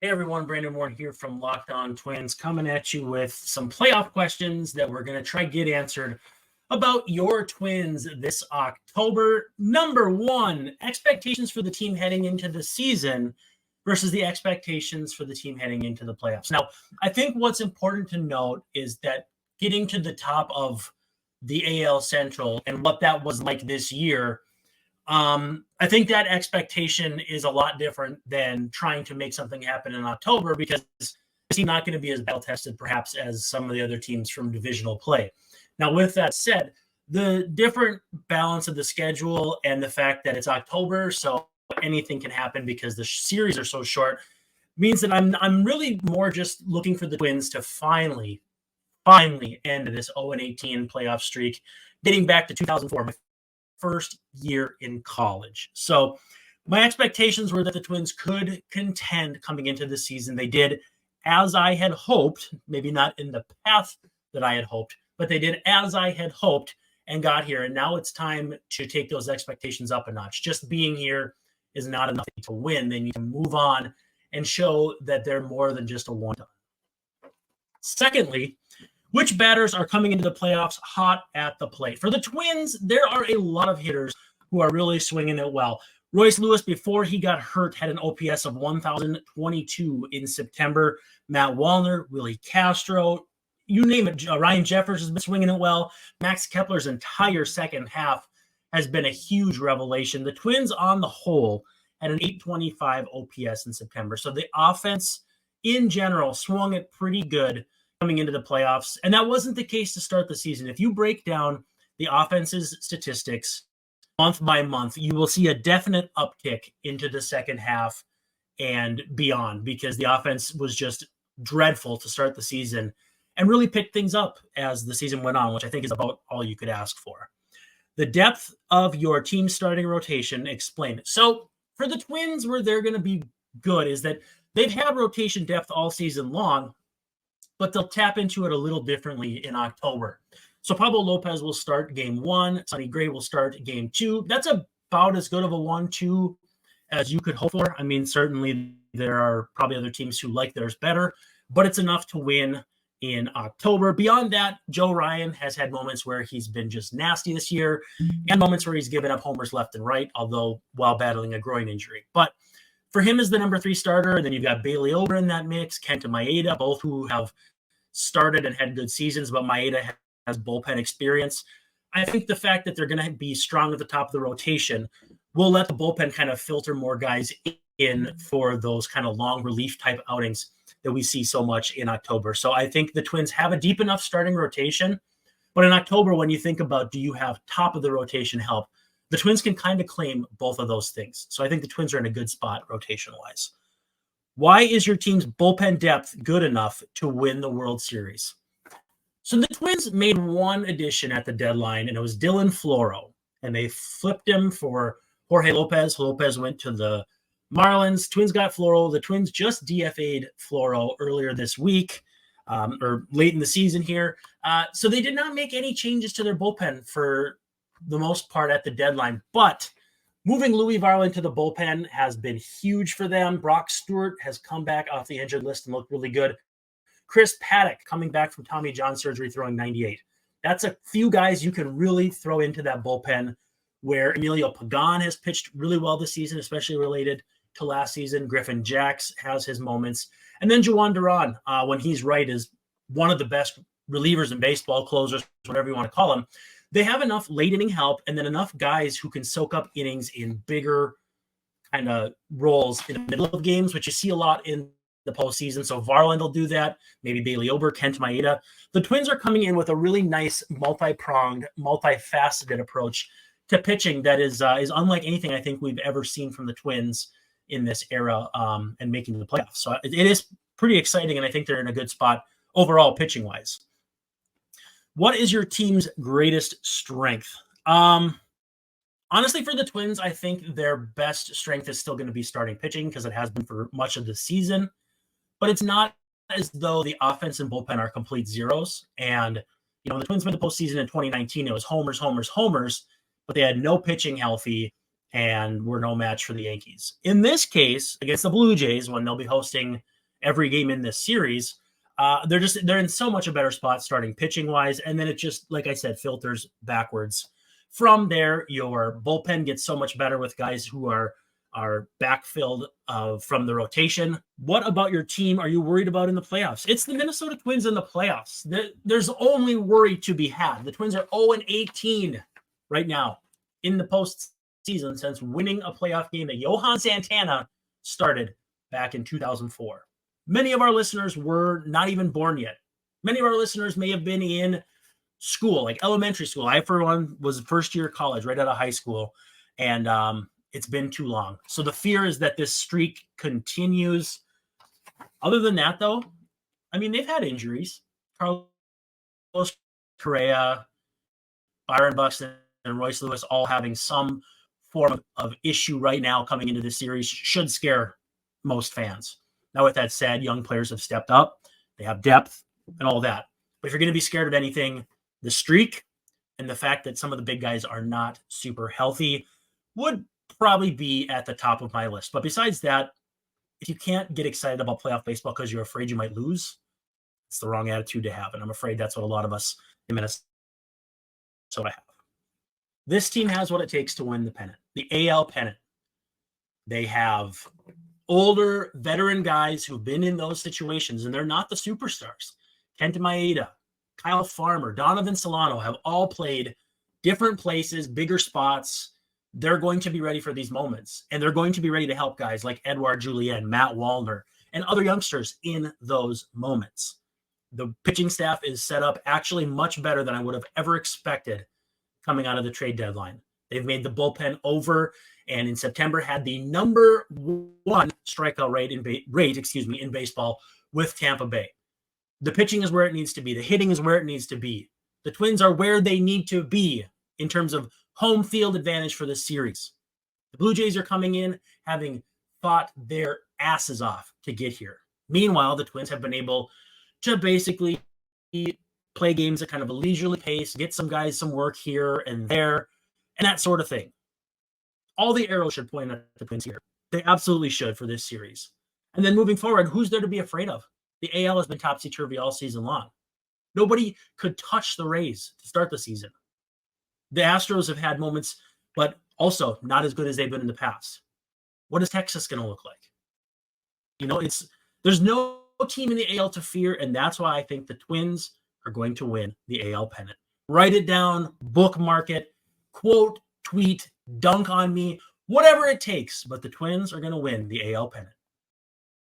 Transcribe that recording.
Hey everyone, Brandon Moore here from Locked On Twins, coming at you with some playoff questions that we're going to try to get answered about your Twins this October. Number one, expectations for the team heading into the season versus the expectations for the team heading into the playoffs. Now, I think what's important to note is that getting to the top of the AL Central and what that was like this year, I think that expectation is a lot different than trying to make something happen in October because it's not going to be as battle tested perhaps as some of the other teams from divisional play. Now, with that said, the different balance of the schedule and the fact that it's October, so anything can happen because the series are so short, means that I'm really more just looking for the Twins to finally end this 0-18 playoff streak, dating back to 2004, my first year in college. So my expectations were that the Twins could contend coming into the season. They did as I had hoped, maybe not in the path that I had hoped, but they did as I had hoped and got here. And now it's time to take those expectations up a notch. Just being here is not enough to win. They need to move on and show that they're more than just a one-time. Secondly, which batters are coming into the playoffs hot at the plate? For the Twins, there are a lot of hitters who are really swinging it well. Royce Lewis, before he got hurt, had an OPS of 1,022 in September. Matt Wallner, Willie Castro, you name it. Ryan Jeffers has been swinging it well. Max Kepler's entire second half has been a huge revelation. The Twins, on the whole, had an 825 OPS in September. So the offense, in general, swung it pretty good coming into the playoffs. And that wasn't the case to start the season. If you break down the offense's statistics month by month, you will see a definite uptick into the second half and beyond because the offense was just dreadful to start the season and really picked things up as the season went on, which I think is about all you could ask for. The depth of your team starting rotation, explain it. So for the Twins, where they're going to be good is that they've had rotation depth all season long, but they'll tap into it a little differently in October. So Pablo Lopez will start game one. Sonny Gray will start game two. That's about as good of a 1-2 as you could hope for. I mean, certainly there are probably other teams who like theirs better, but it's enough to win in October. Beyond that, Joe Ryan has had moments where he's been just nasty this year and moments where he's given up homers left and right, although while battling a groin injury. But for him as the number 3 starter, and then you've got Bailey Ober in that mix, Kenta Maeda, both who have started and had good seasons, but Maeda has bullpen experience. I think the fact that they're going to be strong at the top of the rotation will let the bullpen kind of filter more guys in for those kind of long relief type outings that we see so much in October. So I think the Twins have a deep enough starting rotation, but in October, when you think about do you have top of the rotation help, the Twins can kind of claim both of those things. So I think the Twins are in a good spot rotation-wise. Why is your team's bullpen depth good enough to win the World Series? So the Twins made one addition at the deadline, and it was Dylan Floro, and they flipped him for Jorge Lopez. Lopez went to the Marlins. Twins got Floro. The Twins just DFA'd Floro earlier this week, or late in the season here. So they did not make any changes to their bullpen for the most part at the deadline, but moving Louis Varland to the bullpen has been huge for them. Brock Stewart has come back off the injured list and looked really good. Chris Paddock coming back from Tommy John surgery, throwing 98. That's a few guys you can really throw into that bullpen, where Emilio Pagan has pitched really well this season, especially related to last season. Griffin Jacks has his moments. And then Juwan Duran, when he's right, is one of the best relievers in baseball, closers, whatever you want to call him. They have enough late inning help and then enough guys who can soak up innings in bigger kind of roles in the middle of games, which you see a lot in the postseason. So Varland will do that. Maybe Bailey Ober, Kent Maeda. The Twins are coming in with a really nice multi-pronged, multifaceted approach to pitching that is unlike anything I think we've ever seen from the Twins in this era and making the playoffs. So it is pretty exciting, and I think they're in a good spot overall pitching-wise. What is your team's greatest strength? Honestly, for the Twins, I think their best strength is still going to be starting pitching because it has been for much of the season. But it's not as though the offense and bullpen are complete zeros. And, the Twins made the postseason in 2019. It was homers, but they had no pitching healthy and were no match for the Yankees. In this case, against the Blue Jays, when they'll be hosting every game in this series. They're in so much a better spot starting pitching wise. And then it just, like I said, filters backwards. From there, your bullpen gets so much better with guys who are backfilled from the rotation. What about your team are you worried about in the playoffs? It's the Minnesota Twins in the playoffs. There's only worry to be had. The Twins are 0-18 right now in the postseason since winning a playoff game that Johan Santana started back in 2004. Many of our listeners were not even born yet. Many of our listeners may have been in school, like elementary school. I, for one, was first year of college, right out of high school. And it's been too long. So the fear is that this streak continues. Other than that, though, I mean, they've had injuries. Carlos Correa, Byron Buxton, and Royce Lewis all having some form of issue right now coming into this series should scare most fans. Now, with that said, young players have stepped up. They have depth and all that. But if you're going to be scared of anything, the streak and the fact that some of the big guys are not super healthy would probably be at the top of my list. But besides that, if you can't get excited about playoff baseball because you're afraid you might lose, it's the wrong attitude to have. And I'm afraid that's what a lot of us in Minnesota have. This team has what it takes to win the pennant, the AL pennant. They have older veteran guys who've been in those situations, and they're not the superstars. Kenta Maeda, Kyle Farmer, Donovan Solano have all played different places, bigger spots. They're going to be ready for these moments, and they're going to be ready to help guys like Edouard Julien, Matt Wallner, and other youngsters in those moments. The pitching staff is set up actually much better than I would have ever expected coming out of the trade deadline. They've made the bullpen over, and in September had the number one strikeout rate in baseball with Tampa Bay. The pitching is where it needs to be. The hitting is where it needs to be. The Twins are where they need to be in terms of home field advantage for this series. The Blue Jays are coming in having fought their asses off to get here. Meanwhile, the Twins have been able to basically play games at kind of a leisurely pace, get some guys some work here and there, and that sort of thing. All the arrows should point at the Twins here. They absolutely should for this series. And then moving forward, who's there to be afraid of? The AL has been topsy-turvy all season long. Nobody could touch the Rays to start the season. The Astros have had moments, but also not as good as they've been in the past. What is Texas going to look like? You know, there's no team in the AL to fear, and that's why I think the Twins are going to win the AL pennant. Write it down, bookmark it, quote, tweet, dunk on me, whatever it takes, but the Twins are going to win the AL pennant.